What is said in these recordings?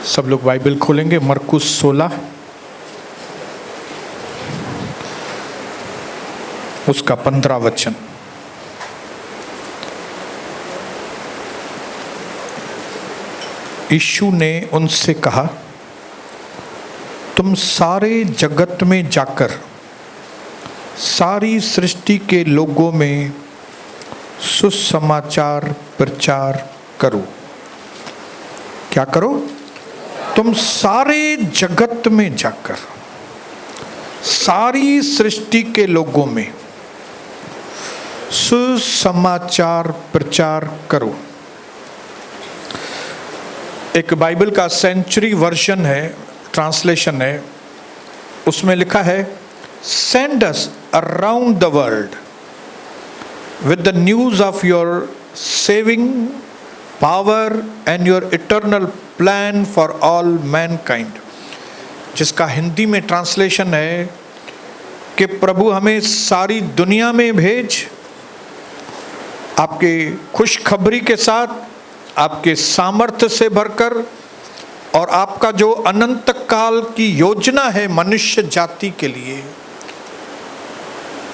सब लोग बाइबल खोलेंगे मरकुस 16 उसका 15 वचन। यीशु ने उनसे कहा, तुम सारे जगत में जाकर सारी सृष्टि के लोगों में सुसमाचार प्रचार करो। क्या करो? तुम सारे जगत में जाकर सारी सृष्टि के लोगों में सुसमाचार प्रचार करो। एक बाइबल का सेंचुरी वर्जन है, ट्रांसलेशन है, उसमें लिखा है, send us around the world with the news of your saving power and your eternal plan for all Mankind. जिसका हिंदी में ट्रांसलेशन है कि प्रभु हमें सारी दुनिया में भेज, आपके खुशखबरी के साथ, आपके सामर्थ्य से भरकर, और आपका जो अनंत काल की योजना है मनुष्य जाति के लिए,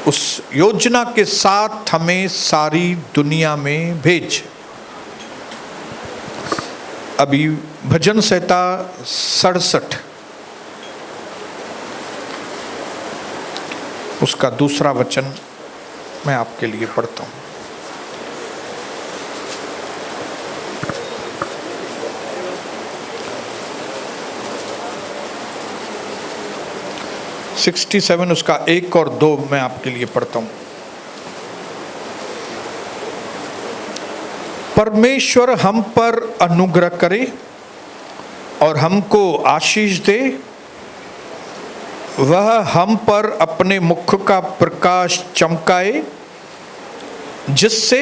उस योजना के साथ हमें सारी दुनिया में भेज। अभी भजन संहिता 67 उसका दूसरा वचन मैं आपके लिए पढ़ता हूं। सिक्सटी 67 उसका 1 और 2 मैं आपके लिए पढ़ता हूं। परमेश्वर हम पर अनुग्रह करे और हमको आशीष दे, वह हम पर अपने मुख का प्रकाश चमकाए, जिससे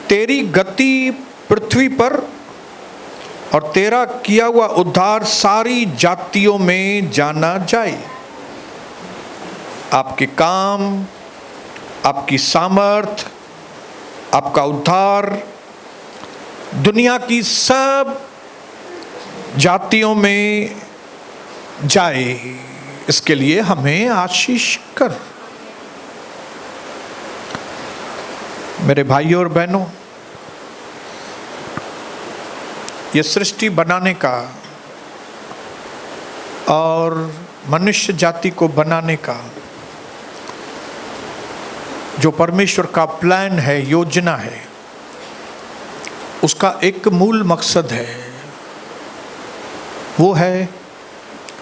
तेरी गति पृथ्वी पर और तेरा किया हुआ उद्धार सारी जातियों में जाना जाए। आपके काम, आपकी सामर्थ, आपका उद्धार दुनिया की सब जातियों में जाए, इसके लिए हमें आशीष कर। मेरे भाइयों और बहनों, ये सृष्टि बनाने का और मनुष्य जाति को बनाने का जो परमेश्वर का प्लान है, योजना है, उसका एक मूल मकसद है। वो है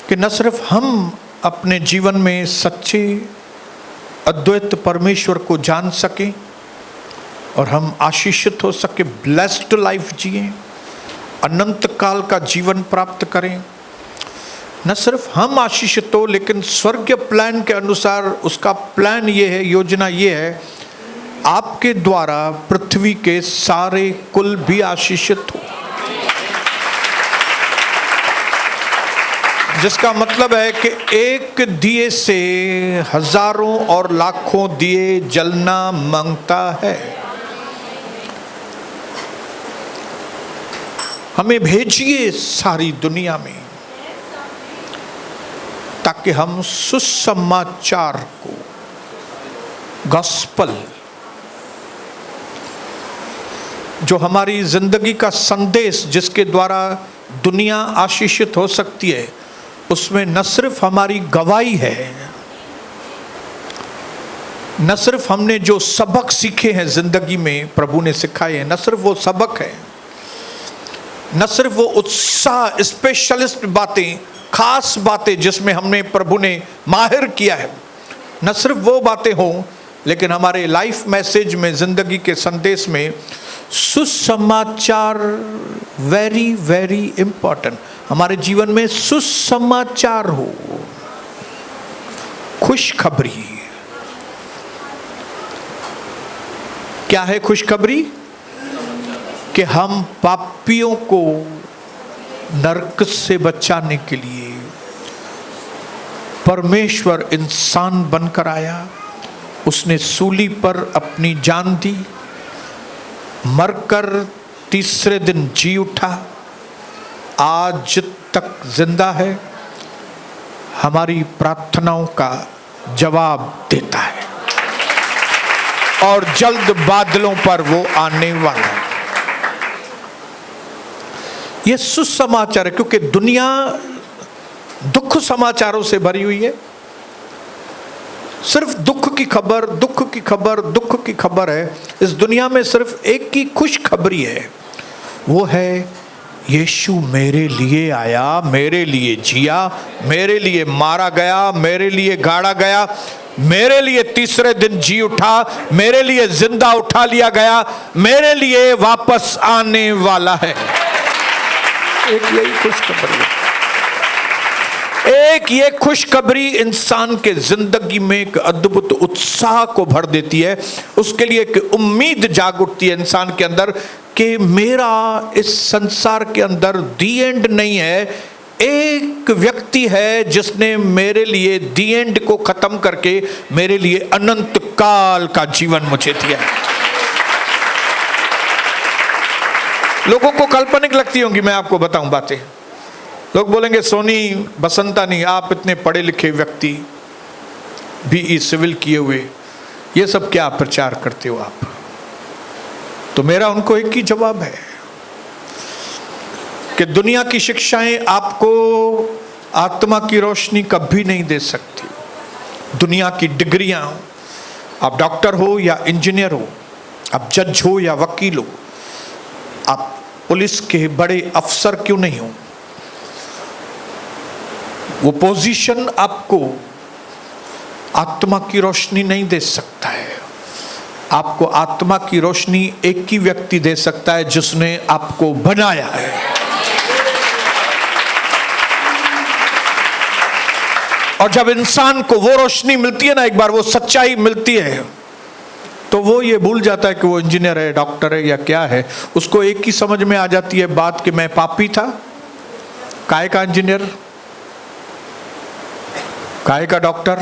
कि न सिर्फ हम अपने जीवन में सच्चे अद्वैत परमेश्वर को जान सकें और हम आशीषित हो सके, ब्लेस्ड लाइफ जिए, अनंत काल का जीवन प्राप्त करें। न सिर्फ हम आशीषित हो, लेकिन स्वर्गीय प्लान के अनुसार उसका प्लान ये है, योजना ये है, आपके द्वारा पृथ्वी के सारे कुल भी आशीषित हो। जिसका मतलब है कि एक दिए से हजारों और लाखों दिए जलना मांगता है। हमें भेजिए सारी दुनिया में, ताकि हम सुसमाचार को, गॉस्पल, जो हमारी जिंदगी का संदेश, जिसके द्वारा दुनिया आशीषित हो सकती है, उसमें न सिर्फ हमारी गवाही है, न सिर्फ हमने जो सबक सीखे हैं जिंदगी में, प्रभु ने सिखाए हैं, न सिर्फ वो सबक है, न सिर्फ वो उत्साह, स्पेशलिस्ट बातें, खास बातें जिसमें हमने प्रभु ने माहिर किया है, न सिर्फ वो बातें हों, लेकिन हमारे लाइफ मैसेज में, जिंदगी के संदेश में सुसमाचार वेरी वेरी इंपॉर्टेंट। हमारे जीवन में सुसमाचार हो, खुशखबरी। क्या है खुशखबरी? कि हम पापियों को नरक से बचाने के लिए परमेश्वर इंसान बनकर आया, उसने सूली पर अपनी जान दी, मरकर तीसरे दिन जी उठा, आज तक जिंदा है, हमारी प्रार्थनाओं का जवाब देता है और जल्द बादलों पर वो आने वाला है। ये सुसमाचार है, क्योंकि दुनिया दुख समाचारों से भरी हुई है। सिर्फ दुख की खबर, दुख की खबर, दुख की खबर है। इस दुनिया में सिर्फ एक ही खुशखबरी है, वो है यीशु मेरे लिए आया, मेरे लिए जिया, मेरे लिए मारा गया, मेरे लिए गाड़ा गया, मेरे लिए तीसरे दिन जी उठा, मेरे लिए जिंदा उठा लिया गया, मेरे लिए वापस आने वाला है। एक यही खुशखबरी है। एक ये खुशखबरी इंसान के जिंदगी में एक अद्भुत उत्साह को भर देती है। उसके लिए एक उम्मीद जाग उठती है इंसान के अंदर कि मेरा इस संसार के अंदर दी एंड नहीं है। एक व्यक्ति है जिसने मेरे लिए दी एंड को खत्म करके मेरे लिए अनंत काल का जीवन मुझे दिया। लोगों को काल्पनिक लगती होंगी, मैं आपको बताऊं बातें। लोग बोलेंगे सोनी बसंतानी, आप इतने पढ़े लिखे व्यक्ति, बीई सिविल किए हुए, ये सब क्या प्रचार करते हो आप? तो मेरा उनको एक ही जवाब है कि दुनिया की शिक्षाएं आपको आत्मा की रोशनी कभी नहीं दे सकती। दुनिया की डिग्रियां, आप डॉक्टर हो या इंजीनियर हो, आप जज हो या वकील हो, आप पुलिस के बड़े अफसर क्यों नहीं हो, वो पोजीशन आपको आत्मा की रोशनी नहीं दे सकता है। आपको आत्मा की रोशनी एक ही व्यक्ति दे सकता है जिसने आपको बनाया है। और जब इंसान को वो रोशनी मिलती है ना, एक बार वो सच्चाई मिलती है, तो वो ये भूल जाता है कि वो इंजीनियर है, डॉक्टर है या क्या है। उसको एक ही समझ में आ जाती है बात कि मैं पापी था। काहे का इंजीनियर, काहे का डॉक्टर,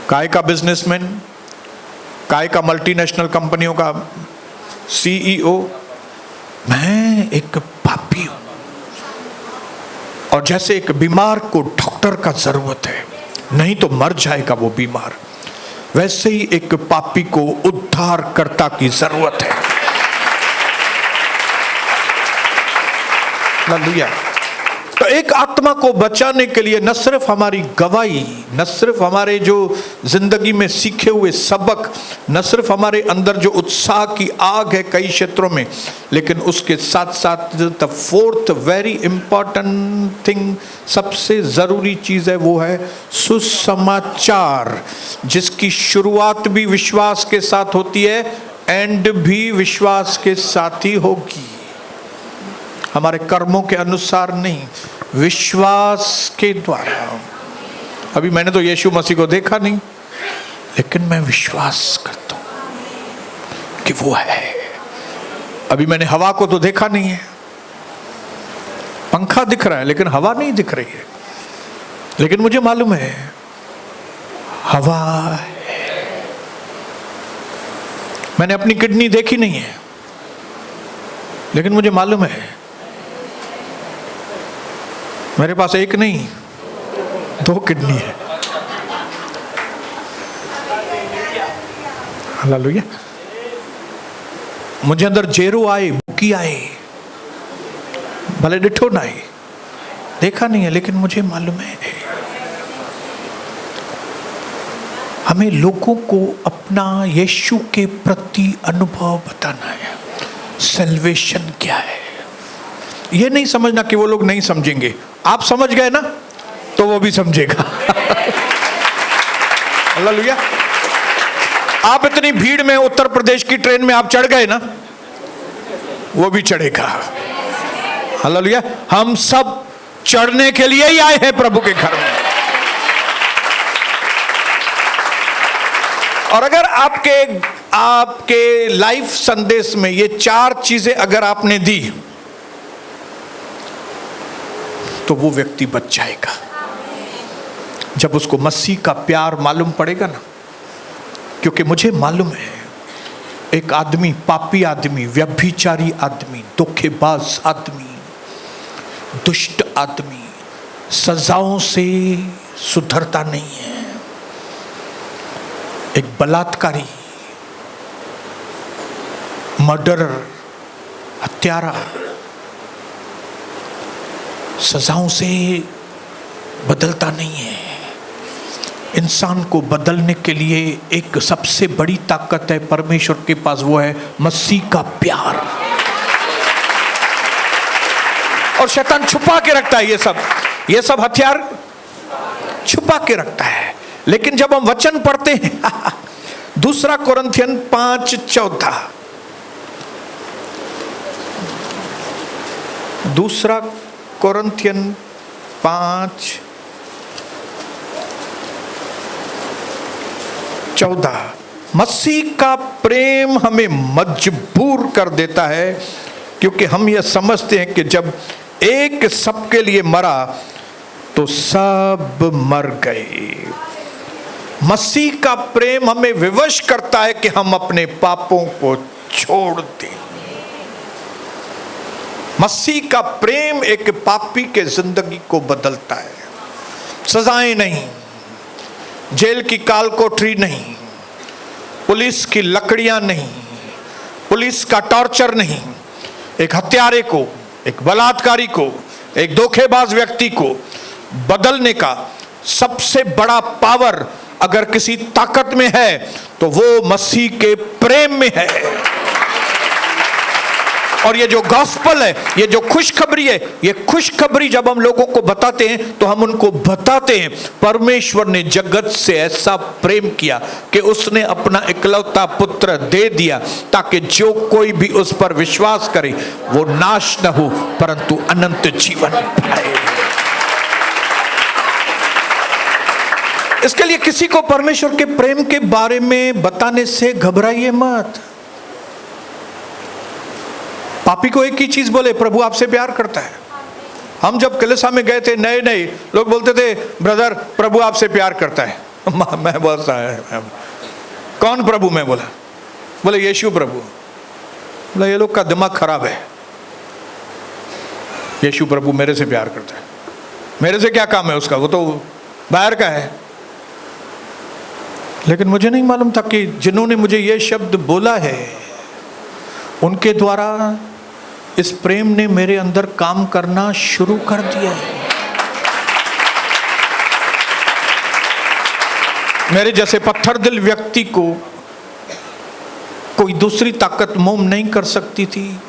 काहे का बिजनेसमैन, काहे का मल्टीनेशनल कंपनियों का सीईओ, मैं एक पापी हूं। और जैसे एक बीमार को डॉक्टर का जरूरत है, नहीं तो मर जाएगा वो बीमार, वैसे ही एक पापी को उद्धारकर्ता की जरूरत है। हालेलुया। तो एक आत्मा को बचाने के लिए न सिर्फ हमारी गवाही, न सिर्फ हमारे जो जिंदगी में सीखे हुए सबक, न सिर्फ हमारे अंदर जो उत्साह की आग है कई क्षेत्रों में, लेकिन उसके साथ साथ the fourth very important thing, सबसे जरूरी चीज है, वो है सुसमाचार, जिसकी शुरुआत भी विश्वास के साथ होती है, एंड भी विश्वास के साथ ही होगी। हमारे कर्मों के अनुसार नहीं, विश्वास के द्वारा। अभी मैंने तो यीशु मसीह को देखा नहीं, लेकिन मैं विश्वास करता हूं कि वो है। अभी मैंने हवा को तो देखा नहीं है, पंखा दिख रहा है लेकिन हवा नहीं दिख रही है, लेकिन मुझे मालूम है हवा है। मैंने अपनी किडनी देखी नहीं है, लेकिन मुझे मालूम है मेरे पास एक नहीं 2 किडनी है। हालेलुया। मुझे अंदर जेरो आए, बुकी आए, भले डिठो ना आए, देखा नहीं है, लेकिन मुझे मालूम है। हमें लोगों को अपना यीशु के प्रति अनुभव बताना है। सैल्वेशन क्या है, ये नहीं समझना कि वो लोग नहीं समझेंगे। आप समझ गए ना, तो वो भी समझेगा। हालेलुया। आप इतनी भीड़ में उत्तर प्रदेश की ट्रेन में आप चढ़ गए ना, वो भी चढ़ेगा। हालेलुया। हम सब चढ़ने के लिए ही आए हैं प्रभु के घर में। और अगर आपके लाइफ संदेश में ये 4 चीजें अगर आपने दी, तो वो व्यक्ति बच जाएगा। जब उसको मसीह का प्यार मालूम पड़ेगा ना, क्योंकि मुझे मालूम है एक आदमी, पापी आदमी, व्यभिचारी आदमी, धोखेबाज आदमी, दुष्ट आदमी सजाओं से सुधरता नहीं है। एक बलात्कारी, मर्डरर, हत्यारा सजाओं से बदलता नहीं है। इंसान को बदलने के लिए एक सबसे बड़ी ताकत है परमेश्वर के पास, वो है मसीह का प्यार। और शैतान छुपा के रखता है ये सब हथियार छुपा के रखता है। लेकिन जब हम वचन पढ़ते हैं 2 कोरिन्थियन 5:14, 2 कोरिन्थियन 5:14, मसीह का प्रेम हमें मजबूर कर देता है, क्योंकि हम यह समझते हैं कि जब एक सबके लिए मरा तो सब मर गए। मसीह का प्रेम हमें विवश करता है कि हम अपने पापों को छोड़ दें। मसीह का प्रेम एक पापी के जिंदगी को बदलता है। सजाएं नहीं, जेल की काल कोठरी नहीं, पुलिस की लकड़ियां नहीं, पुलिस का टॉर्चर नहीं। एक हत्यारे को, एक बलात्कारी को, एक धोखेबाज व्यक्ति को बदलने का सबसे बड़ा पावर अगर किसी ताकत में है तो वो मसीह के प्रेम में है। और ये जो गॉस्पल है, ये जो खुशखबरी है, ये खुशखबरी जब हम लोगों को बताते हैं तो हम उनको बताते हैं परमेश्वर ने जगत से ऐसा प्रेम किया कि उसने अपना इकलौता पुत्र दे दिया, ताकि जो कोई भी उस पर विश्वास करे वो नाश न हो परंतु अनंत जीवन पाए। इसके लिए किसी को परमेश्वर के प्रेम के बारे में बताने से घबराइए मत। पापी को एक ही चीज बोले, प्रभु आपसे प्यार करता है। हम जब कलीसिया में गए थे नए नए, लोग बोलते थे ब्रदर प्रभु आपसे प्यार करता है। मैं बोलता है कौन प्रभु? मैं बोले यीशु प्रभु। बोला ये लोग का दिमाग खराब है। यीशु प्रभु मेरे से प्यार करता है, मेरे से क्या काम है उसका, वो तो बाहर का है। लेकिन मुझे नहीं मालूम था कि जिन्होंने मुझे ये शब्द बोला है उनके द्वारा इस प्रेम ने मेरे अंदर काम करना शुरू कर दिया है। मेरे जैसे पत्थर दिल व्यक्ति को कोई दूसरी ताकत मोह नहीं कर सकती थी।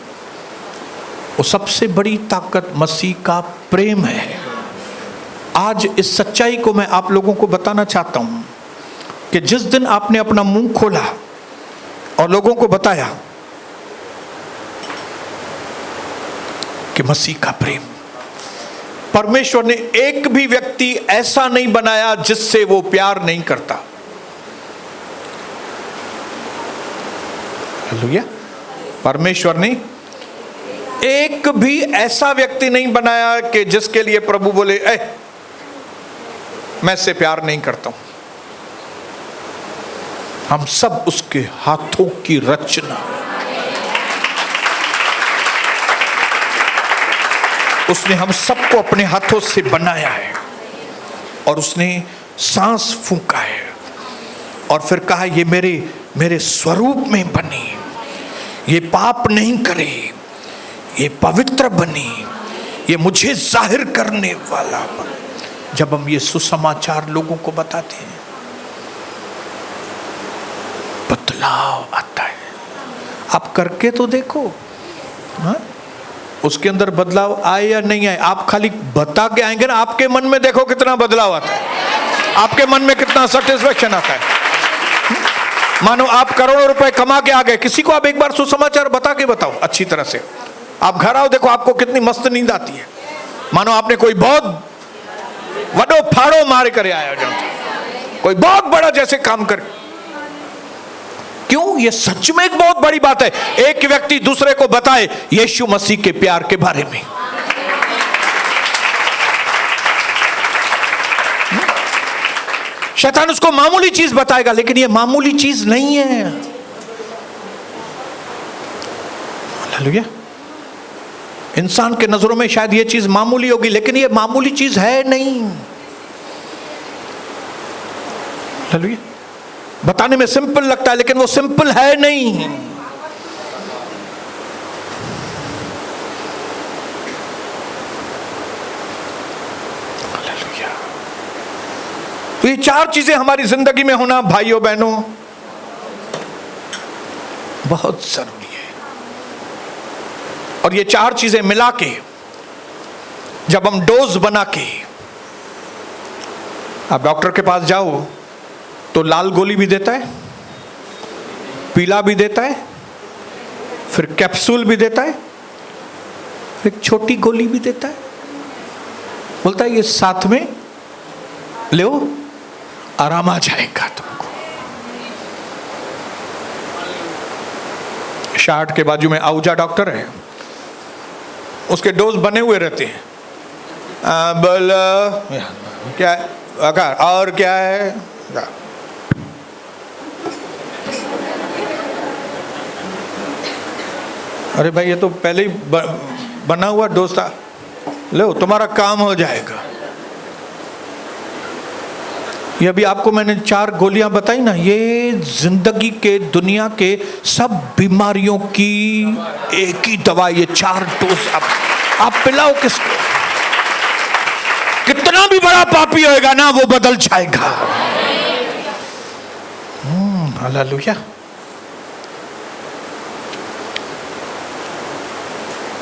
वो सबसे बड़ी ताकत मसीह का प्रेम है। आज इस सच्चाई को मैं आप लोगों को बताना चाहता हूं कि जिस दिन आपने अपना मुंह खोला और लोगों को बताया कि मसीह का प्रेम, परमेश्वर ने एक भी व्यक्ति ऐसा नहीं बनाया जिससे वो प्यार नहीं करता। हालेलुया। परमेश्वर ने एक भी ऐसा व्यक्ति नहीं बनाया कि जिसके लिए प्रभु बोले मैं इससे प्यार नहीं करता हूं। हम सब उसके हाथों की रचना। उसने हम सबको अपने हाथों से बनाया है और उसने सांस फूंका है और फिर कहा ये मेरे स्वरूप में बनी, ये पाप नहीं करे, ये पवित्र बनी, ये मुझे जाहिर करने वाला बने। जब हम ये सुसमाचार लोगों को बताते हैं बदलाव आता है। आप करके तो देखो, हाँ? उसके अंदर बदलाव आए या नहीं आए। आप खाली बता के आएंगे ना, आपके मन में देखो कितना बदलाव आता है, आपके मन में कितना सेटिस्फेक्शन आता है। मानो आप करोड़ों रुपए कमा के आ गए, किसी को आप एक बार सुसमाचार बता के बताओ अच्छी तरह से, आप घर आओ देखो आपको कितनी मस्त नींद आती है। मानो आपने कोई बहुत वडो फाड़ो मार करे आया, कोई बहुत बड़ा जैसे काम कर। क्यों? ये सच में एक बहुत बड़ी बात है, एक व्यक्ति दूसरे को बताए यीशु मसीह के प्यार के बारे में। शैतान उसको मामूली चीज बताएगा, लेकिन ये मामूली चीज नहीं है। हालेलुया। इंसान के नजरों में शायद ये चीज मामूली होगी, लेकिन ये मामूली चीज है नहीं। हालेलुया। बताने में सिंपल लगता है, लेकिन वो सिंपल है नहीं। हालेलुया। तो ये 4 चीजें हमारी जिंदगी में होना भाइयों बहनों बहुत जरूरी है। और ये 4 चीजें मिला के जब हम डोज बना के, आप डॉक्टर के पास जाओ तो लाल गोली भी देता है, पीला भी देता है, फिर कैप्सूल भी देता है, एक छोटी गोली भी देता है, बोलता है ये साथ में लो, आराम आ जाएगा तुमको। शार्ट के बाजू में आहूजा डॉक्टर है, उसके डोज बने हुए रहते हैं। बोलो क्या है और क्या है? अरे भाई ये तो पहले ही बना हुआ डोज था, लो तुम्हारा काम हो जाएगा। ये अभी आपको मैंने 4 गोलियां बताई ना, ये जिंदगी के दुनिया के सब बीमारियों की एक ही दवा। ये 4 डोज आप पिलाओ किसको? कितना भी बड़ा पापी होएगा ना, वो बदल जाएगा। हालेलुया।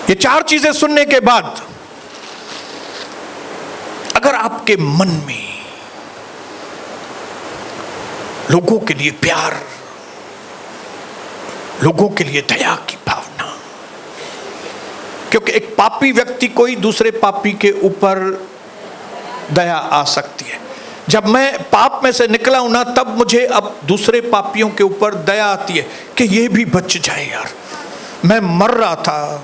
ये 4 चीजें सुनने के बाद अगर आपके मन में लोगों के लिए प्यार, लोगों के लिए दया की भावना, क्योंकि एक पापी व्यक्ति को ही दूसरे पापी के ऊपर दया आ सकती है। जब मैं पाप में से निकला हूं ना, तब मुझे अब दूसरे पापियों के ऊपर दया आती है कि ये भी बच जाए यार। मैं मर रहा था,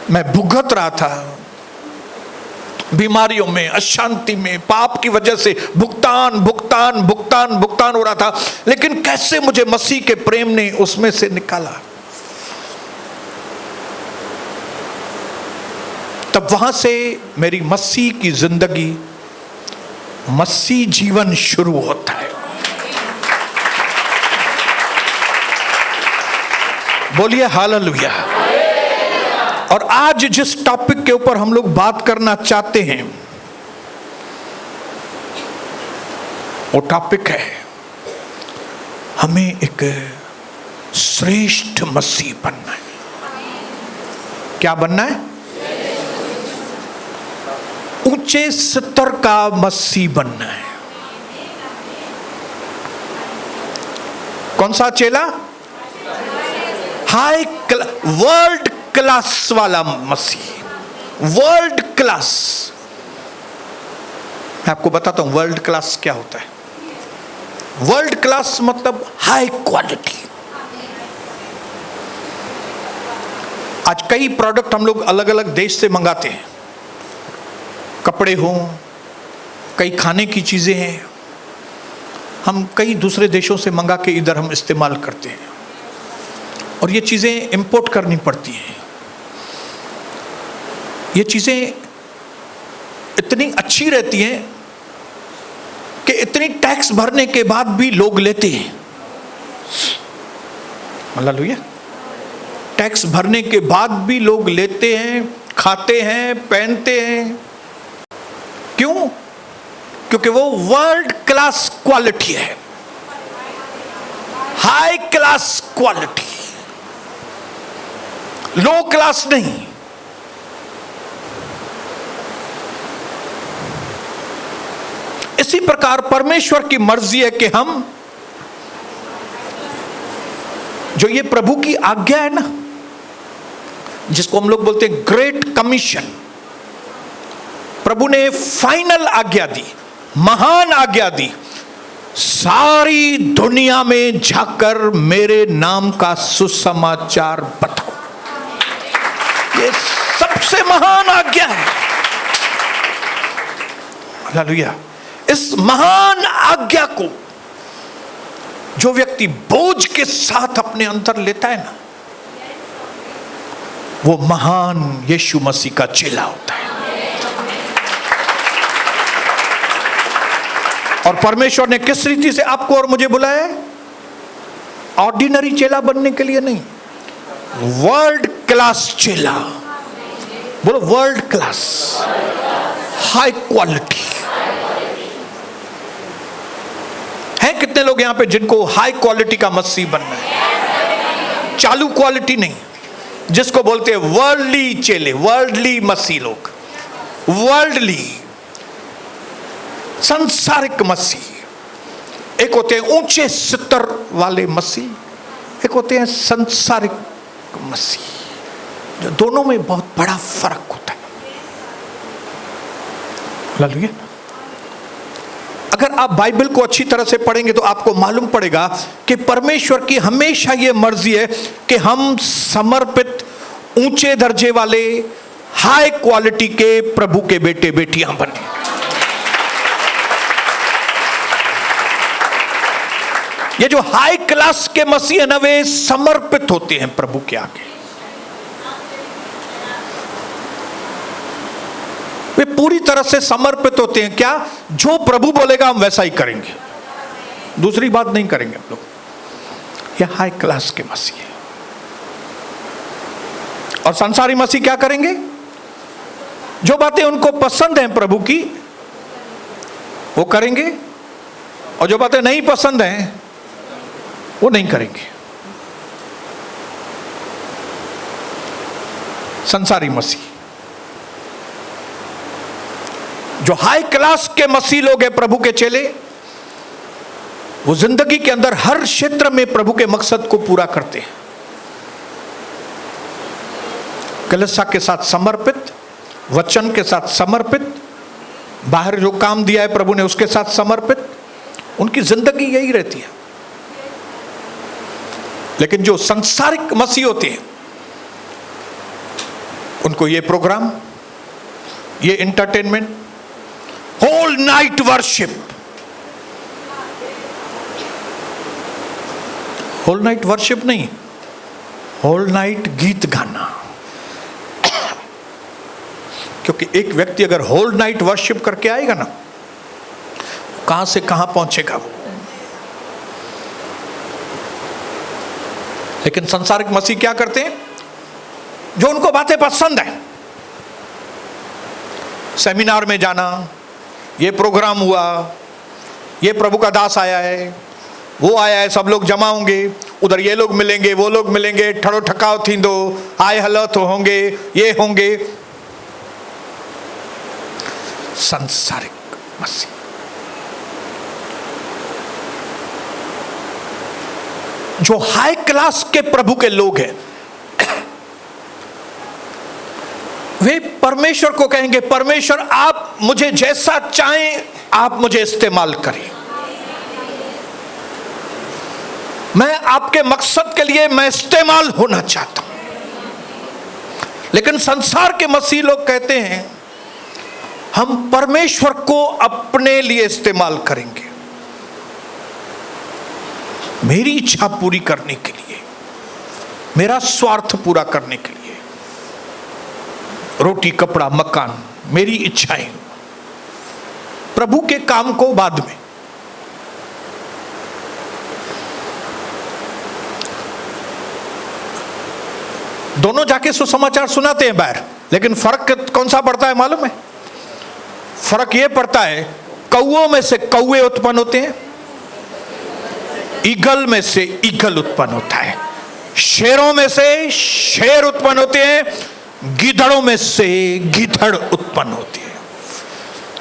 मैं भुगत रहा था बीमारियों में, अशांति में, पाप की वजह से भुगतान भुगतान भुगतान भुगतान हो रहा था, लेकिन कैसे मुझे मसीह के प्रेम ने उसमें से निकाला। तब वहां से मेरी मसीह की जिंदगी, मसीह जीवन शुरू होता है। बोलिए हालेलुया। और आज जिस टॉपिक के ऊपर हम लोग बात करना चाहते हैं, वो टॉपिक है हमें एक श्रेष्ठ मसीह बनना है। क्या बनना है? ऊंचे स्तर का मसीह बनना है। कौन सा चेला? हाई वर्ल्ड क्लास वाला मसीह। World class. मैं आपको बताता हूं वर्ल्ड क्लास क्या होता है। वर्ल्ड क्लास मतलब हाई क्वालिटी। आज कई प्रोडक्ट हम लोग अलग अलग देश से मंगाते हैं, कपड़े हों, कई खाने की चीजें हैं, हम कई दूसरे देशों से मंगा के इधर हम इस्तेमाल करते हैं, और ये चीजें इंपोर्ट करनी पड़ती हैं। ये चीजें इतनी अच्छी रहती हैं कि इतनी टैक्स भरने के बाद भी लोग लेते हैं। हालेलुया। टैक्स भरने के बाद भी लोग लेते हैं, खाते हैं, पहनते हैं। क्यों? क्योंकि वो वर्ल्ड क्लास क्वालिटी है, हाई क्लास क्वालिटी, लो क्लास नहीं। इसी प्रकार परमेश्वर की मर्जी है कि हम, जो ये प्रभु की आज्ञा है ना, जिसको हम लोग बोलते हैं ग्रेट कमीशन, प्रभु ने फाइनल आज्ञा दी, महान आज्ञा दी, सारी दुनिया में जाकर मेरे नाम का सुसमाचार बताओ। ये सबसे महान आज्ञा है। हालेलुया। इस महान आज्ञा को जो व्यक्ति बोझ के साथ अपने अंदर लेता है ना, वो महान यीशु मसीह का चेला होता है। और परमेश्वर ने किस रीति से आपको और मुझे बुलाया है? ऑर्डिनरी चेला बनने के लिए नहीं, वर्ल्ड क्लास चेला। बोलो वर्ल्ड क्लास, हाई क्वालिटी। है कितने लोग यहां पे जिनको हाई क्वालिटी का मसीह बनना है? चालू क्वालिटी नहीं, जिसको बोलते हैं वर्ल्डली चेले, वर्ल्डली मसीह लोग, वर्ल्डली संसारिक मसीह। एक होते हैं ऊंचे स्तर वाले मसीह, एक होते हैं संसारिक मसीह, जो दोनों में बहुत बड़ा फर्क होता है। हालेलुया। अगर आप बाइबल को अच्छी तरह से पढ़ेंगे तो आपको मालूम पड़ेगा कि परमेश्वर की हमेशा यह मर्जी है कि हम समर्पित, ऊंचे दर्जे वाले, हाई क्वालिटी के प्रभु के बेटे बेटियां बने। ये जो हाई क्लास के मसीह है ना, वे समर्पित होते हैं प्रभु के आगे। वे पूरी तरह से समर्पित होते हैं। क्या? जो प्रभु बोलेगा हम वैसा ही करेंगे, दूसरी बात नहीं करेंगे हम लोग। ये हाई क्लास के मसीह है। और संसारी मसीह क्या करेंगे? जो बातें उनको पसंद हैं प्रभु की वो करेंगे, और जो बातें नहीं पसंद हैं वो नहीं करेंगे। संसारी मसीह। जो हाई क्लास के मसीह लोग हैं, प्रभु के चेले, वो जिंदगी के अंदर हर क्षेत्र में प्रभु के मकसद को पूरा करते हैं। कलीसिया के साथ समर्पित, वचन के साथ समर्पित, बाहर जो काम दिया है प्रभु ने उसके साथ समर्पित, उनकी जिंदगी यही रहती है। लेकिन जो संसारिक मसीह होते हैं, उनको ये प्रोग्राम, ये entertainment, whole night worship, whole night worship नहीं, होल नाइट गीत गाना। क्योंकि एक व्यक्ति अगर होल नाइट वर्शिप करके आएगा ना, कहां से कहां पहुंचेगा वो। लेकिन संसारिक मसीह क्या करते हैं? जो उनको बातें पसंद है, सेमिनार में जाना, ये प्रोग्राम हुआ, ये प्रभु का दास आया है, वो आया है, सब लोग जमा होंगे, उधर ये लोग मिलेंगे, वो लोग मिलेंगे, ठड़ो ठकाव थींदो, आए हलो तो होंगे, ये होंगे। संसारिक मसीह। जो हाई क्लास के प्रभु के लोग हैं, वे परमेश्वर को कहेंगे, परमेश्वर आप मुझे जैसा चाहें आप मुझे इस्तेमाल करें, मैं आपके मकसद के लिए मैं इस्तेमाल होना चाहता हूं। लेकिन संसार के मसीह लोग कहते हैं हम परमेश्वर को अपने लिए इस्तेमाल करेंगे, मेरी इच्छा पूरी करने के लिए, मेरा स्वार्थ पूरा करने के लिए, रोटी कपड़ा मकान, मेरी इच्छाएं, प्रभु के काम को बाद में। दोनों जाके सुसमाचार सुनाते हैं बाहर, लेकिन फर्क कौन सा पड़ता है मालूम है? फर्क यह पड़ता है, कौओं में से कौए उत्पन्न होते हैं, ईगल में से ईगल उत्पन्न होता है, शेरों में से शेर उत्पन्न होते हैं, गिधड़ों में से गिधड़ उत्पन्न होती है।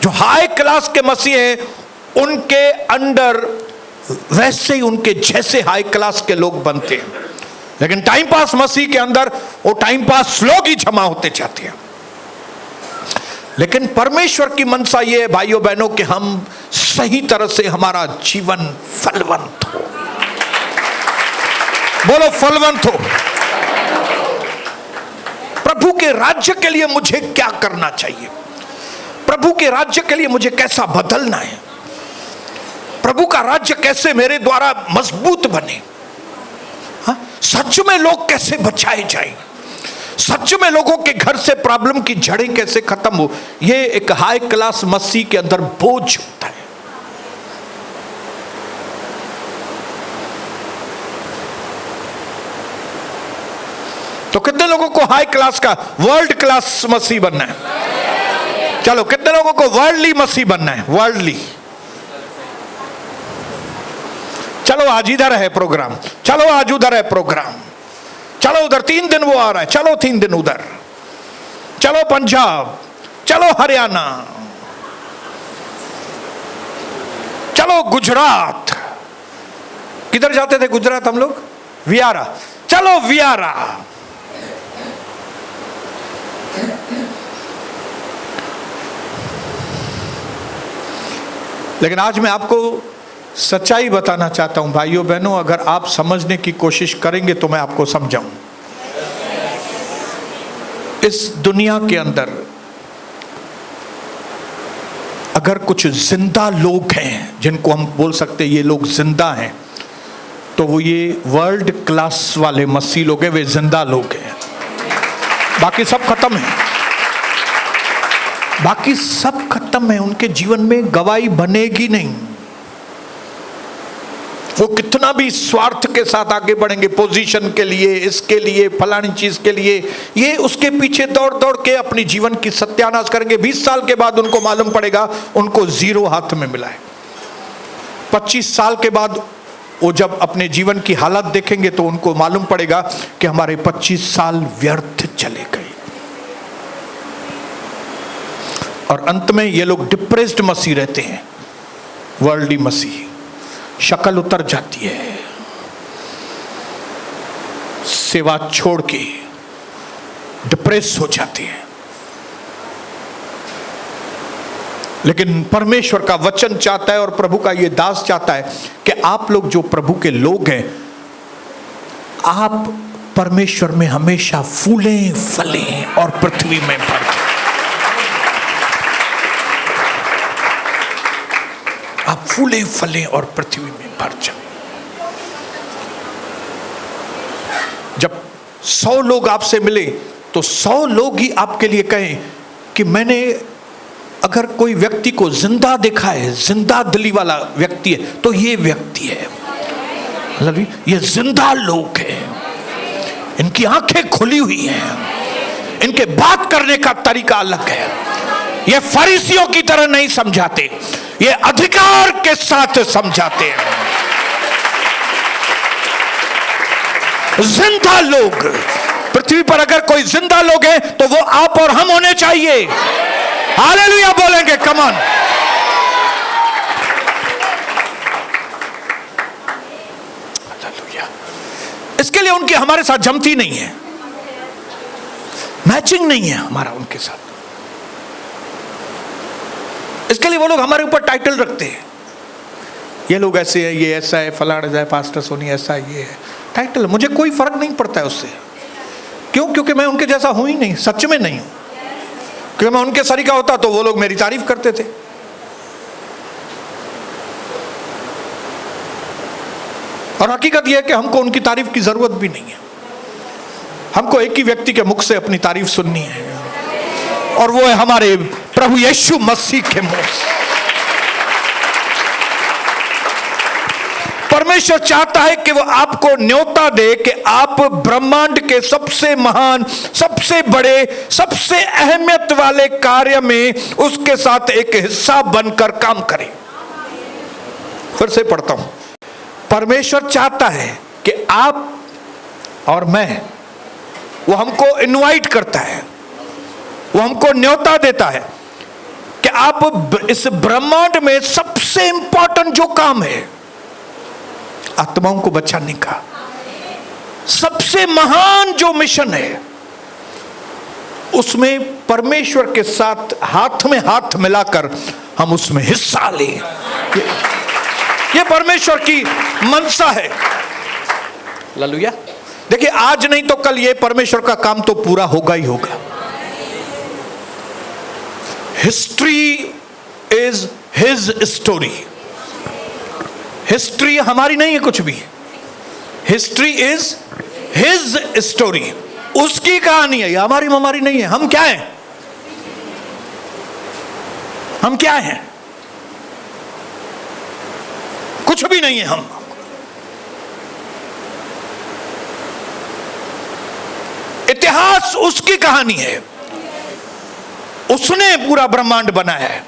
जो हाई क्लास के मसीह हैं उनके अंडर वैसे ही उनके जैसे हाई क्लास के लोग बनते हैं। लेकिन टाइम पास मसीह के अंदर वो टाइम पास लोग ही जमा होते जाते हैं। लेकिन परमेश्वर की मनसा ये है भाइयों बहनों कि हम सही तरह से हमारा जीवन फलवंत हो। बोलो फलवंत हो। प्रभु के राज्य के लिए मुझे क्या करना चाहिए, प्रभु के राज्य के लिए मुझे कैसा बदलना है, प्रभु का राज्य कैसे मेरे द्वारा मजबूत बने, सच में लोग कैसे बचाए जाएं, सच में लोगों के घर से प्रॉब्लम की जड़ें कैसे खत्म हो, ये एक हाई क्लास मसीह के अंदर बोझ होता है। तो कितने लोगों को हाई क्लास का वर्ल्ड क्लास मसीह बनना है? चलो, कितने लोगों को वर्ल्डली मसीह बनना है? वर्ल्डली। चलो आज इधर है प्रोग्राम, चलो आज उधर है प्रोग्राम, चलो उधर 3 दिन वो आ रहा है, चलो 3 दिन उधर, चलो पंजाब, चलो हरियाणा, चलो गुजरात। किधर जाते थे गुजरात हम लोग? वियारा, चलो वियारा। लेकिन आज मैं आपको सच्चाई बताना चाहता हूं भाइयों बहनों, अगर आप समझने की कोशिश करेंगे तो मैं आपको समझाऊं। इस दुनिया के अंदर अगर कुछ जिंदा लोग हैं जिनको हम बोल सकते हैं ये लोग जिंदा हैं, तो वो ये वर्ल्ड क्लास वाले मसीह लोग हैं, वे जिंदा लोग हैं। बाकी सब खत्म है, बाकी सब खत्म है, उनके जीवन में गवाही बनेगी नहीं। वो कितना भी स्वार्थ के साथ आगे बढ़ेंगे, पोजीशन के लिए, इसके लिए, फलानी चीज के लिए, ये उसके पीछे दौड़ दौड़ के अपनी जीवन की सत्यानाश करेंगे। 20 साल के बाद उनको मालूम पड़ेगा उनको 0 हाथ में मिला है। 25 साल के बाद वो जब अपने जीवन की हालत देखेंगे तो उनको मालूम पड़ेगा कि हमारे 25 साल व्यर्थ चले गए। और अंत में ये लोग डिप्रेस्ड मसीह रहते हैं, वर्ल्डली मसीह। शक्ल उतर जाती है, सेवा छोड़ के डिप्रेस हो जाते हैं। लेकिन परमेश्वर का वचन चाहता है और प्रभु का ये दास चाहता है कि आप लोग जो प्रभु के लोग हैं, आप परमेश्वर में हमेशा फूलें फलें और पृथ्वी में भर जाएं। आप फूलें फलें और पृथ्वी में भर जाएं। जब 100 लोग आपसे मिले तो 100 लोग ही आपके लिए कहें कि मैंने अगर कोई व्यक्ति को जिंदा देखा है, जिंदा दिली वाला व्यक्ति है, तो ये व्यक्ति है। मतलब ये जिंदा लोग हैं, इनकी आंखें खुली हुई हैं, इनके बात करने का तरीका अलग है। ये फरीसियों की तरह नहीं समझाते, ये अधिकार के साथ समझाते हैं। जिंदा लोग पृथ्वी पर अगर कोई जिंदा लोग हैं तो वो आप और हम होने चाहिए। हालेलुया बोलेंगे, कम ऑन। हालेलुया। इसके लिए उनकी हमारे साथ जमती नहीं है, मैचिंग नहीं है हमारा उनके साथ। इसके लिए वो लोग हमारे ऊपर टाइटल रखते हैं, ये लोग ऐसे है, ये ऐसा है, फलाना है, पास्टर सोनी ऐसा है, ये है टाइटल। मुझे कोई फर्क नहीं पड़ता है उससे। क्यों? क्योंकि मैं उनके जैसा हूं ही नहीं, सच में नहीं हूं। क्योंकि मैं उनके सरीका होता तो वो लोग मेरी तारीफ करते थे। और हकीकत यह है कि हमको उनकी तारीफ की जरूरत भी नहीं है। हमको एक ही व्यक्ति के मुख से अपनी तारीफ सुननी है, और वो है हमारे प्रभु यीशु मसीह के मुंह से। परमेश्वर चाहता है कि वो आपको न्योता दे कि आप ब्रह्मांड के सबसे महान, सबसे बड़े, सबसे अहमियत वाले कार्य में उसके साथ एक हिस्सा बनकर काम करें। फिर से पढ़ता हूं, परमेश्वर चाहता है कि आप और मैं, वो हमको इनवाइट करता है, वो हमको न्योता देता है कि आप इस ब्रह्मांड में सबसे इंपॉर्टेंट जो काम है, आत्माओं को बचाने का सबसे महान जो मिशन है, उसमें परमेश्वर के साथ हाथ में हाथ मिलाकर हम उसमें हिस्सा लें। ये परमेश्वर की मनसा है। हालेलुया। देखिए, आज नहीं तो कल ये परमेश्वर का काम तो पूरा होगा ही होगा। History is his story. History हमारी नहीं है कुछ भी, हिस्ट्री इज हिज स्टोरी। उसकी कहानी है, ये हमारी नहीं है। हम क्या हैं? हम क्या हैं? कुछ भी नहीं है हम। इतिहास उसकी कहानी है। उसने पूरा ब्रह्मांड बनाया है,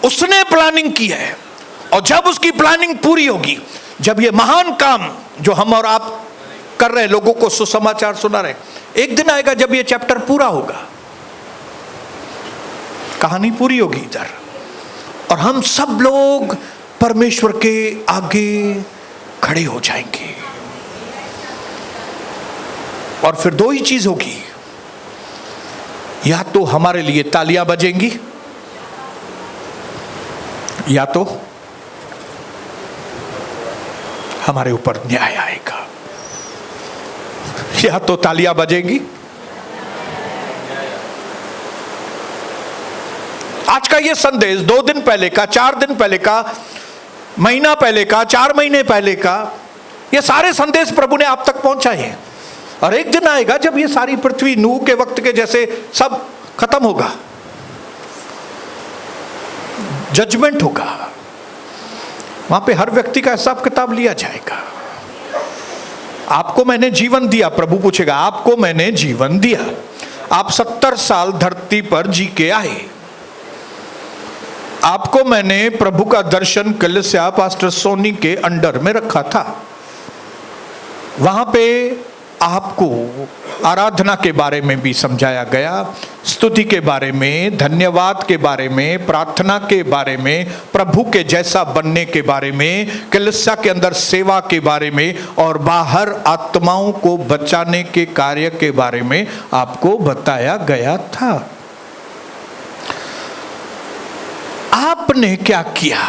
उसने प्लानिंग की है, और जब उसकी प्लानिंग पूरी होगी, जब ये महान काम जो हम और आप कर रहे हैं, लोगों को सुसमाचार सुना रहे, एक दिन आएगा जब ये चैप्टर पूरा होगा, कहानी पूरी होगी इधर, और हम सब लोग परमेश्वर के आगे खड़े हो जाएंगे। और फिर दो ही चीज होगी, या तो हमारे लिए तालियां बजेंगी, या तो हमारे ऊपर न्याय आएगा। या तो तालियां बजेंगी। आज का ये संदेश 2 दिन पहले का, 4 दिन पहले का, महीना पहले का, 4 महीने पहले का, ये सारे संदेश प्रभु ने आप तक पहुंचाए हैं। और एक दिन आएगा जब ये सारी पृथ्वी नूह के वक्त के जैसे सब खत्म होगा, जजमेंट होगा, वहां पे हर व्यक्ति का हिसाब किताब लिया जाएगा। आपको मैंने जीवन दिया, प्रभु पूछेगा, आपको मैंने जीवन दिया, आप 70 साल धरती पर जी के आए, आपको मैंने प्रभु का दर्शन कलिसिया पास्टर सोनी के अंडर में रखा था। वहां पे आपको आराधना के बारे में भी समझाया गया, स्तुति के बारे में, धन्यवाद के बारे में, प्रार्थना के बारे में, प्रभु के जैसा बनने के बारे में, कलीसिया के अंदर सेवा के बारे में, और बाहर आत्माओं को बचाने के कार्य के बारे में आपको बताया गया था। आपने क्या किया?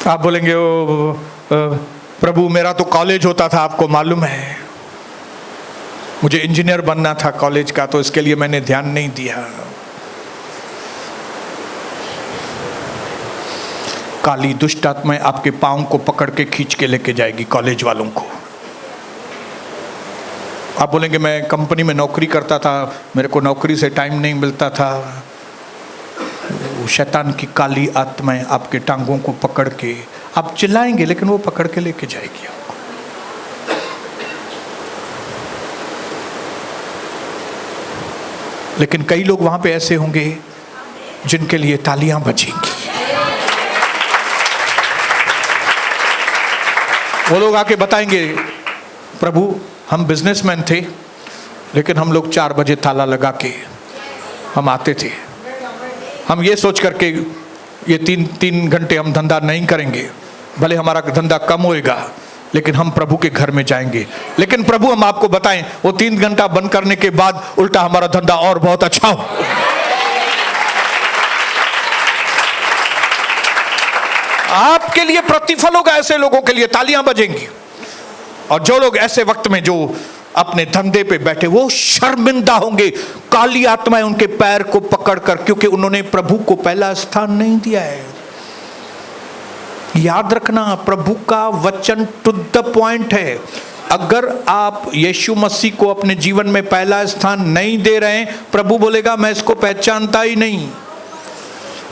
आप बोलेंगे, ओ प्रभु मेरा तो कॉलेज होता था, आपको मालूम है, मुझे इंजीनियर बनना था कॉलेज का, तो इसके लिए मैंने ध्यान नहीं दिया। काली दुष्ट आत्माएं आपके पांव को पकड़ के खींच के लेके जाएगी कॉलेज वालों को। आप बोलेंगे मैं कंपनी में नौकरी करता था, मेरे को नौकरी से टाइम नहीं मिलता था। शैतान की काली आत्माएं आपके टांगों को पकड़ के, आप चिल्लाएंगे लेकिन वो पकड़ के लेके जाएगी आपको। लेकिन कई लोग वहां पे ऐसे होंगे जिनके लिए तालियां बजेंगी। वो लोग आके बताएंगे, प्रभु हम बिजनेसमैन थे, लेकिन हम लोग 4 बजे ताला लगा के हम आते थे। हम ये सोच करके ये 3 घंटे हम धंधा नहीं करेंगे, भले हमारा धंधा कम होएगा, लेकिन हम प्रभु के घर में जाएंगे। लेकिन प्रभु हम आपको बताएं, वो 3 घंटा बंद करने के बाद उल्टा हमारा धंधा और बहुत अच्छा हो। आपके लिए प्रतिफल होगा, ऐसे लोगों के लिए तालियां बजेंगी। और जो लोग ऐसे वक्त में जो अपने धंधे पे बैठे, वो शर्मिंदा होंगे, काली आत्माएं उनके पैर को पकड़कर, क्योंकि उन्होंने प्रभु को पहला स्थान नहीं दिया है। याद रखना, प्रभु का वचन टू द पॉइंट है। अगर आप यीशु मसीह को अपने जीवन में पहला स्थान नहीं दे रहे हैं, प्रभु बोलेगा मैं इसको पहचानता ही नहीं।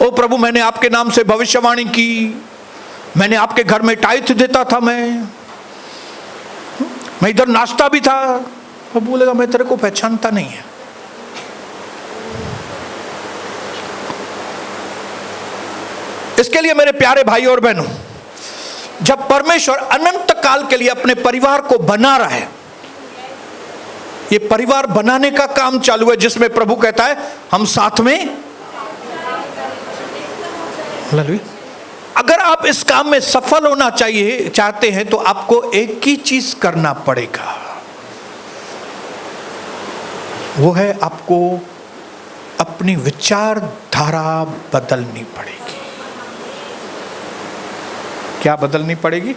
ओ प्रभु, मैंने आपके नाम से भविष्यवाणी की, मैंने आपके घर में टाइथ देता था, मैं इधर नाश्ता भी था। प्रभु बोलेगा मैं तेरे को पहचानता नहीं है। इसके लिए मेरे प्यारे भाई और बहनों, जब परमेश्वर अनंत काल के लिए अपने परिवार को बना रहा है, ये परिवार बनाने का काम चालू है, जिसमें प्रभु कहता है हम साथ में। अगर आप इस काम में सफल होना चाहते हैं, तो आपको एक ही चीज करना पड़ेगा, वो है आपको अपनी विचारधारा बदलनी पड़ेगी। क्या बदलनी पड़ेगी?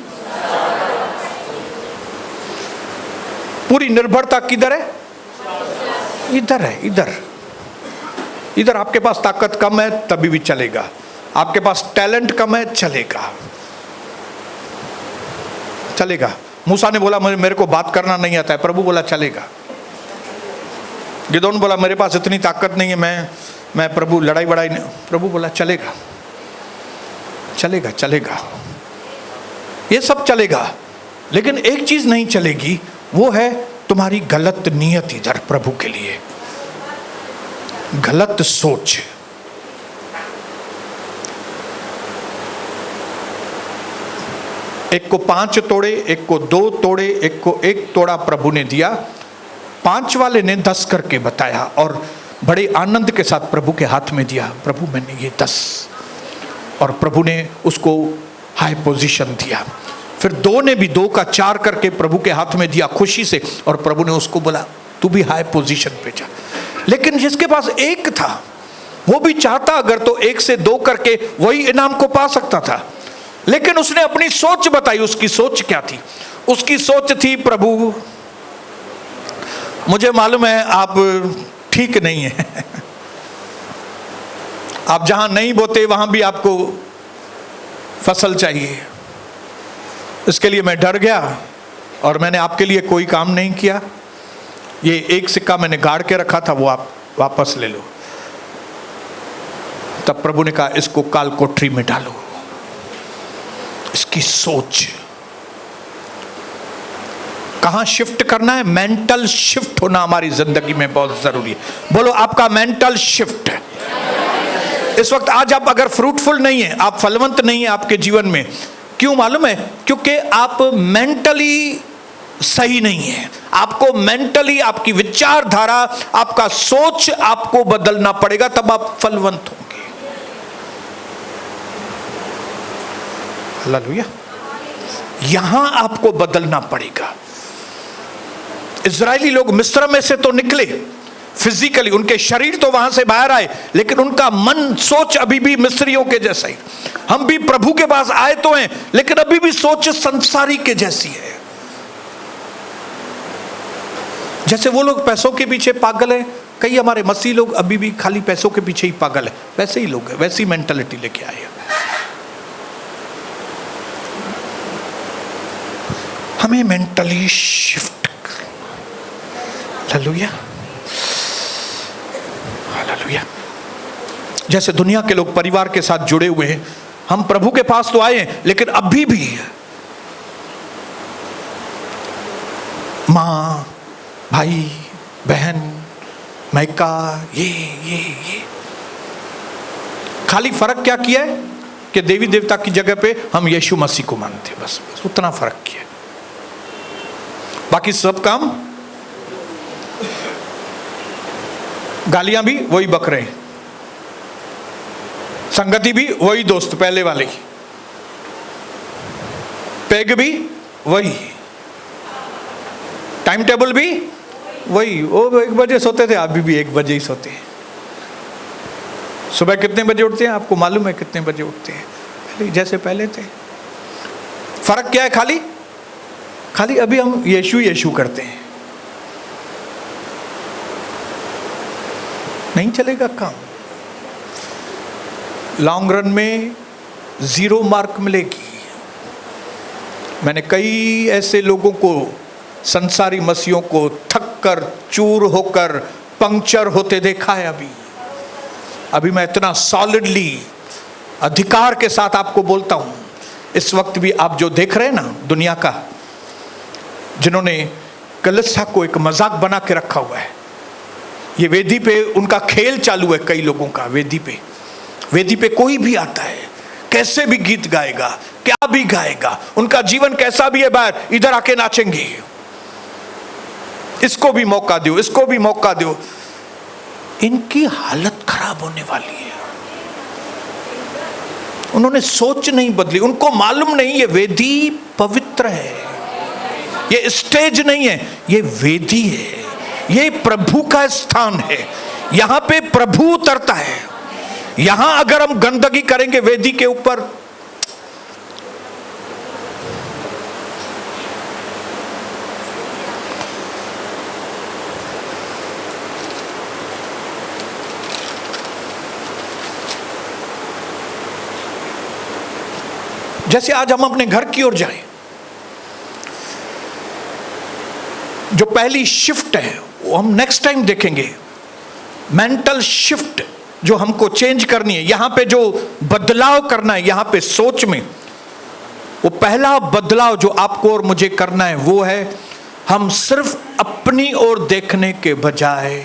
पूरी निर्भरता किधर है? इधर है, इधर आपके पास ताकत कम है तभी भी चलेगा, आपके पास टैलेंट कम है चलेगा, चलेगा। मूसा ने बोला मेरे को बात करना नहीं आता है, प्रभु बोला चलेगा। गिदोन बोला मेरे पास इतनी ताकत नहीं है, मैं प्रभु लड़ाई बड़ाई नहीं, प्रभु बोला चलेगा चलेगा चलेगा, ये सब चलेगा। लेकिन एक चीज नहीं चलेगी, वो है तुम्हारी गलत नियत इधर प्रभु के लिए, गलत सोच। एक को 5 तोड़े, एक को 2 तोड़े, एक को 1 तोड़ा प्रभु ने दिया। 5 वाले ने 10 करके बताया और बड़े आनंद के साथ प्रभु के हाथ में दिया, प्रभु मैंने ये 10, और प्रभु ने उसको हाई पोजीशन दिया। फिर 2 ने भी 2 का 4 करके प्रभु के हाथ में दिया खुशी से, और प्रभु ने उसको बोला तू भी हाई पोजीशन पे जा। लेकिन जिसके पास 1 था वो भी चाहता अगर तो 1 से 2 करके वही इनाम को पा सकता था, लेकिन उसने अपनी सोच बताई। उसकी सोच क्या थी? उसकी सोच थी प्रभु मुझे मालूम है आप ठीक नहीं है, आप जहां नहीं बोते वहां भी आपको फसल चाहिए, इसके लिए मैं डर गया और मैंने आपके लिए कोई काम नहीं किया। ये 1 सिक्का मैंने गाड़ के रखा था, वो आप वापस ले लो। तब प्रभु ने कहा इसको काल कोठरी में डालो। इसकी सोच कहां शिफ्ट करना है? मेंटल शिफ्ट होना हमारी जिंदगी में बहुत जरूरी है। बोलो आपका मेंटल शिफ्ट है। इस वक्त आज आप अगर फ्रूटफुल नहीं है, आप फलवंत नहीं है आपके जीवन में, क्यों मालूम है? क्योंकि आप मेंटली सही नहीं है। आपको मेंटली, आपकी विचारधारा, आपका सोच आपको बदलना पड़ेगा, तब आप फलवंत होंगे। हालेलुया। यहां आपको बदलना पड़ेगा। इजरायली लोग मिस्र में से तो निकले फिजिकली, उनके शरीर तो वहां से बाहर आए, लेकिन उनका मन सोच अभी भी मिस्रियों के जैसा ही। हम भी प्रभु के पास आए तो हैं, लेकिन अभी भी सोच संसारी के जैसी है। जैसे वो लोग पैसों के पीछे पागल हैं, कई हमारे मसीह लोग अभी भी खाली पैसों के पीछे ही पागल है। वैसे ही लोग हैं, वैसी मेंटालिटी लेके आए हैं। हमें मेंटली शिफ्ट, हालेलुया हालेलुया। जैसे दुनिया के लोग परिवार के साथ जुड़े हुए हैं, हम प्रभु के पास तो आए हैं, लेकिन अभी भी माँ, भाई, बहन, मायका, ये खाली फर्क क्या किया है कि देवी देवता की जगह पे हम यीशु मसीह को मानते हैं, बस उतना फर्क किया। बाकी सब काम, गालियां भी वही बक रहे हैं, संगति भी वही दोस्त पहले वाले, पेग भी वही, टाइम टेबल भी वही। वो 1 बजे सोते थे, अभी भी 1 बजे ही सोते हैं। सुबह कितने बजे उठते हैं आपको मालूम है? कितने बजे उठते हैं? जैसे पहले थे। फर्क क्या है? खाली अभी हम यीशु यीशु करते हैं। नहीं चलेगा काम। लॉन्ग रन में 0 मार्क मिलेगी। मैंने कई ऐसे लोगों को, संसारी मसीहों को थक कर, चूर होकर, पंक्चर होते देखा है। अभी मैं इतना सॉलिडली अधिकार के साथ आपको बोलता हूं, इस वक्त भी आप जो देख रहे हैं ना दुनिया का, जिन्होंने कलीसिया को एक मजाक बना के रखा हुआ है, ये वेदी पे उनका खेल चालू है। कई लोगों का वेदी पे कोई भी आता है, कैसे भी गीत गाएगा, क्या भी गाएगा, उनका जीवन कैसा भी है, बाहर इधर आके नाचेंगे। इसको भी मौका दो, इसको भी मौका दो। इनकी हालत खराब होने वाली है। उन्होंने सोच नहीं बदली, उनको मालूम नहीं ये वेदी पवित्र है, ये स्टेज नहीं है, ये वेदी है, ये प्रभु का स्थान है। यहां पे प्रभु उतरता है। यहां अगर हम गंदगी करेंगे वेदी के ऊपर, जैसे आज हम अपने घर की ओर जाएं, जो पहली शिफ्ट है वो हम नेक्स्ट टाइम देखेंगे। मेंटल शिफ्ट जो हमको चेंज करनी है, यहां पे जो बदलाव करना है यहां पे सोच में, वो पहला बदलाव जो आपको और मुझे करना है वो है हम सिर्फ अपनी ओर देखने के बजाय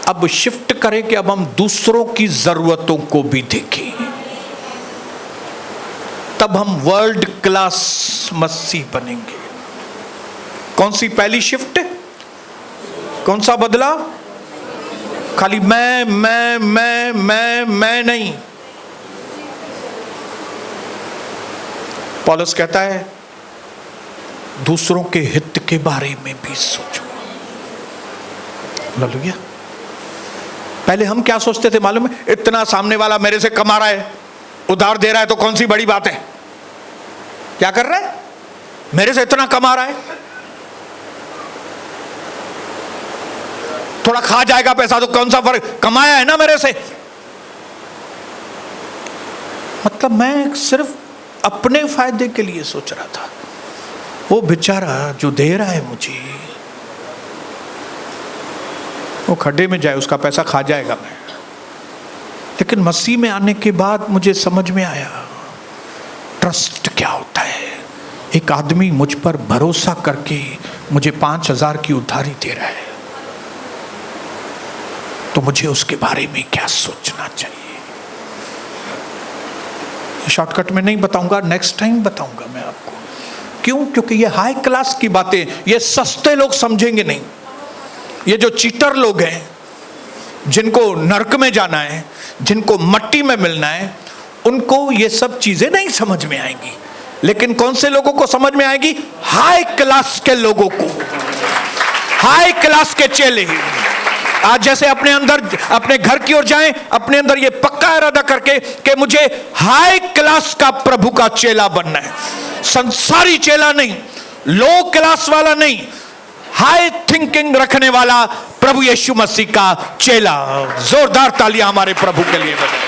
अब शिफ्ट करें कि अब हम दूसरों की जरूरतों को भी देखें। तब हम वर्ल्ड क्लास मसीह बनेंगे। कौन सी पहली शिफ्ट, कौन सा बदलाव? खाली मैं नहीं। पौलुस कहता है दूसरों के हित के बारे में भी सोचो। हालेलुया। पहले हम क्या सोचते थे मालूम है? इतना सामने वाला मेरे से कमा रहा है, उधार दे रहा है तो कौन सी बड़ी बात है? क्या कर रहा है? मेरे से इतना कमा रहा है, थोड़ा खा जाएगा पैसा तो कौन सा फर्क, कमाया है ना मेरे से। मतलब मैं सिर्फ अपने फायदे के लिए सोच रहा था। वो बेचारा जो दे रहा है मुझे, वो खड्डे में जाए, उसका पैसा खा जाएगा मैं। लेकिन मसीह में आने के बाद मुझे समझ में आया ट्रस्ट क्या होता है। एक आदमी मुझ पर भरोसा करके मुझे 5,000 की उधारी दे रहा है, तो मुझे उसके बारे में क्या सोचना चाहिए। शॉर्टकट में नहीं बताऊंगा, नेक्स्ट टाइम बताऊंगा मैं आपको। क्यों? क्योंकि ये हाई क्लास की बातें ये सस्ते लोग समझेंगे नहीं। ये जो चीटर लोग हैं, जिनको नरक में जाना है, जिनको मट्टी में मिलना है, उनको ये सब चीजें नहीं समझ में आएंगी। लेकिन कौन से लोगों को समझ में आएगी? हाई क्लास के लोगों को, हाई क्लास के चेले। आज जैसे अपने अंदर, अपने घर की ओर जाएं, अपने अंदर ये पक्का इरादा करके कि मुझे हाई क्लास का प्रभु का चेला बनना है। संसारी चेला नहीं, लो क्लास वाला नहीं, हाई थिंकिंग रखने वाला प्रभु यीशु मसीह का चेला। जोरदार तालियां हमारे प्रभु के लिए बजाएं।